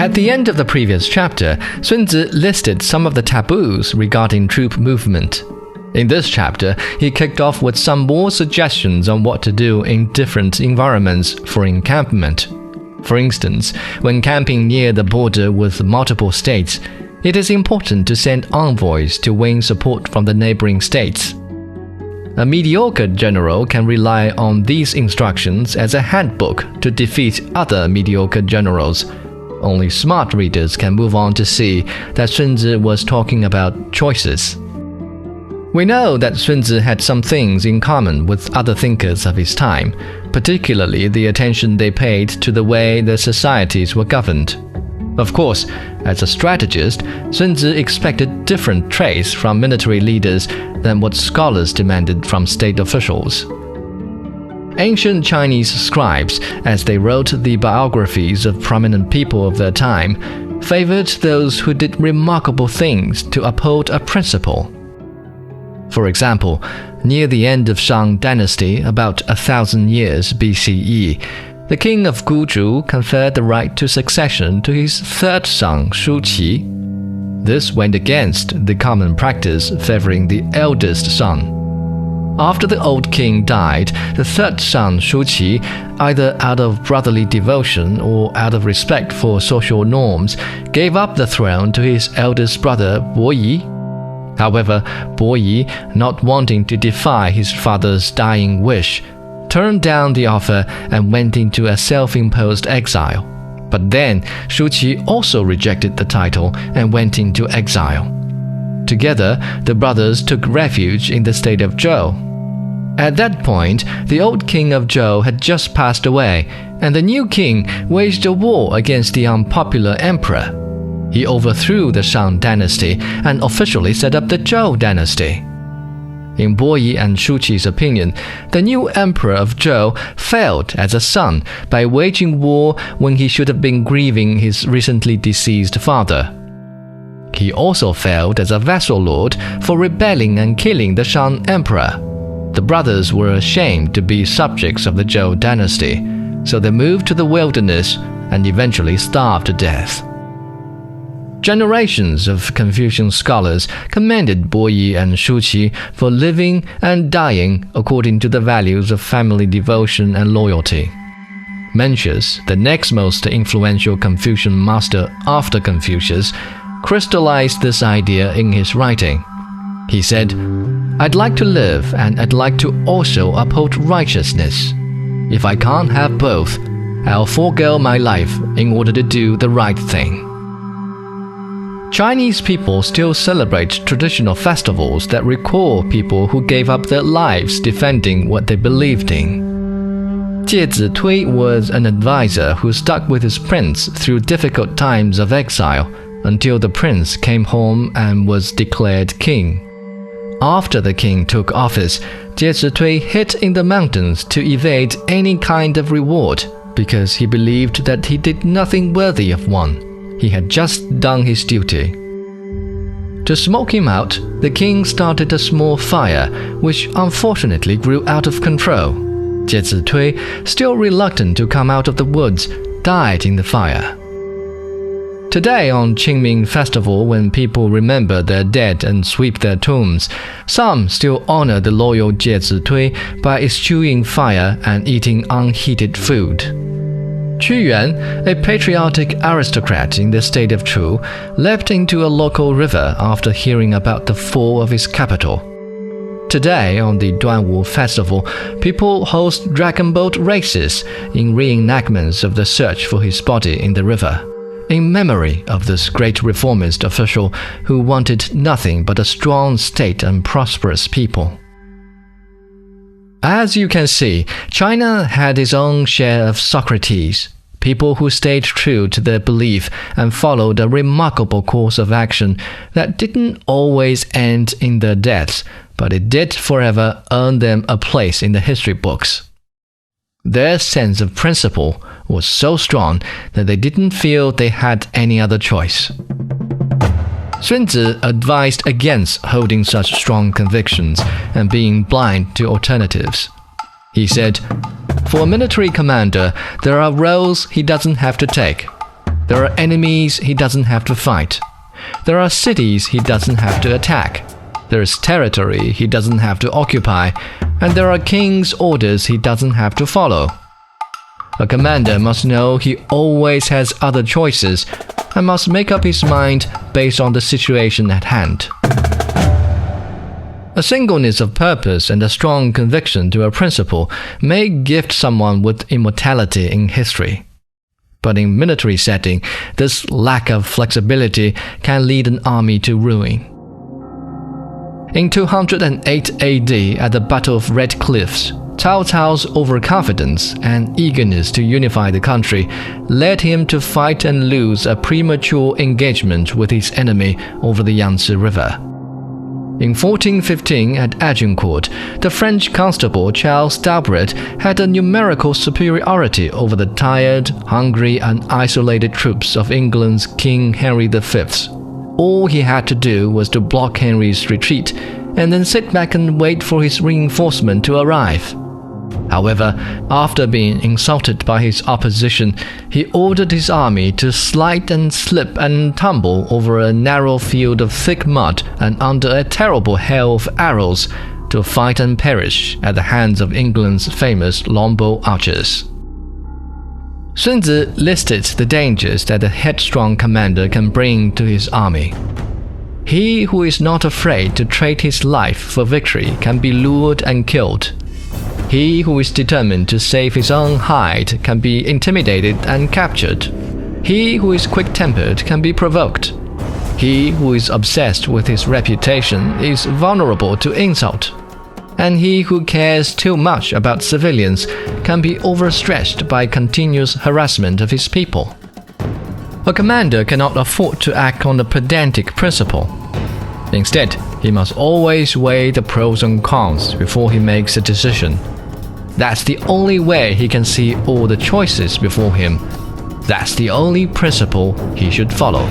At the end of the previous chapter, Sun Tzu listed some of the taboos regarding troop movement. In this chapter, he kicked off with some more suggestions on what to do in different environments for encampment. For instance, when camping near the border with multiple states, it is important to send envoys to win support from the neighboring states. A mediocre general can rely on these instructions as a handbook to defeat other mediocre generals. Only smart readers can move on to see that Sun Tzu was talking about choices. We know that Sun Tzu had some things in common with other thinkers of his time, particularly the attention they paid to the way their societies were governed. Of course, as a strategist, Sun Tzu expected different traits from military leaders than what scholars demanded from state officials. Ancient Chinese scribes, as they wrote the biographies of prominent people of their time, favored those who did remarkable things to uphold a principle. For example, near the end of Shang dynasty, about 1,000 years BCE, the king of Guzhou conferred the right to succession to his third son, Shu Qi. This went against the common practice favoring the eldest son. After the old king died, the third son, Shu Qi, either out of brotherly devotion or out of respect for social norms, gave up the throne to his eldest brother, Bo Yi. However, Bo Yi, not wanting to defy his father's dying wish, turned down the offer and went into a self-imposed exile. But then, Shu Qi also rejected the title and went into exile. Together, the brothers took refuge in the state of Zhou. At that point, the old king of Zhou had just passed away, and the new king waged a war against the unpopular emperor. He overthrew the Shang dynasty and officially set up the Zhou dynasty. In Bo Yi and Shu Qi's opinion, the new emperor of Zhou failed as a son by waging war when he should have been grieving his recently deceased father. He also failed as a vassal lord for rebelling and killing the Shang emperor. The brothers were ashamed to be subjects of the Zhou dynasty, so they moved to the wilderness and eventually starved to death. Generations of Confucian scholars commended Bo Yi and Shu Qi for living and dying according to the values of family devotion and loyalty. Mencius, the next most influential Confucian master after Confucius, crystallized this idea in his writing. He said, "I'd like to live and I'd like to also uphold righteousness. If I can't have both, I'll forego my life in order to do the right thing." Chinese people still celebrate traditional festivals that recall people who gave up their lives defending what they believed in. Jie Zitui was an advisor who stuck with his prince through difficult times of exile until the prince came home and was declared king. After the king took office, Jie Zitui hid in the mountains to evade any kind of reward because he believed that he did nothing worthy of one. He had just done his duty. To smoke him out, the king started a small fire, which unfortunately grew out of control. Jie Zitui, still reluctant to come out of the woods, died in the fire. Today, on Qingming Festival, when people remember their dead and sweep their tombs, some still honor the loyal Jie Zitui by eschewing fire and eating unheated food. Qu Yuan, a patriotic aristocrat in the state of Chu, leapt into a local river after hearing about the fall of his capital. Today, on the Duanwu Festival, people host dragon boat races in reenactments of the search for his body in the river, in memory of this great reformist official who wanted nothing but a strong state and prosperous people. As you can see, China had its own share of Socrates, people who stayed true to their belief and followed a remarkable course of action that didn't always end in their deaths, but it did forever earn them a place in the history books. Their sense of principle was so strong that they didn't feel they had any other choice. Sun Tzu advised against holding such strong convictions and being blind to alternatives. He said, "For a military commander, there are roles he doesn't have to take. There are enemies he doesn't have to fight. There are cities he doesn't have to attack. There is territory he doesn't have to occupy. And there are king's orders he doesn't have to follow. A commander must know he always has other choices and must make up his mind based on the situation at hand. A singleness of purpose and a strong conviction to a principle may gift someone with immortality in history. But in military setting, this lack of flexibility can lead an army to ruin. In 208 AD, at the Battle of Red Cliffs, Cao Cao's overconfidence and eagerness to unify the country led him to fight and lose a premature engagement with his enemy over the Yangtze River. In 1415 at Agincourt, the French constable Charles d'Albret had a numerical superiority over the tired, hungry, and isolated troops of England's King Henry V. All he had to do was to block Henry's retreat and then sit back and wait for his reinforcement to arrive. However, after being insulted by his opposition, he ordered his army to slide and slip and tumble over a narrow field of thick mud and under a terrible hail of arrows to fight and perish at the hands of England's famous longbow archers. Sun Tzu listed the dangers that a headstrong commander can bring to his army. He who is not afraid to trade his life for victory can be lured and killed. He who is determined to save his own hide can be intimidated and captured. He who is quick-tempered can be provoked. He who is obsessed with his reputation is vulnerable to insult. And he who cares too much about civilians can be overstretched by continuous harassment of his people. A commander cannot afford to act on a pedantic principle. Instead, he must always weigh the pros and cons before he makes a decision. That's the only way he can see all the choices before him. That's the only principle he should follow.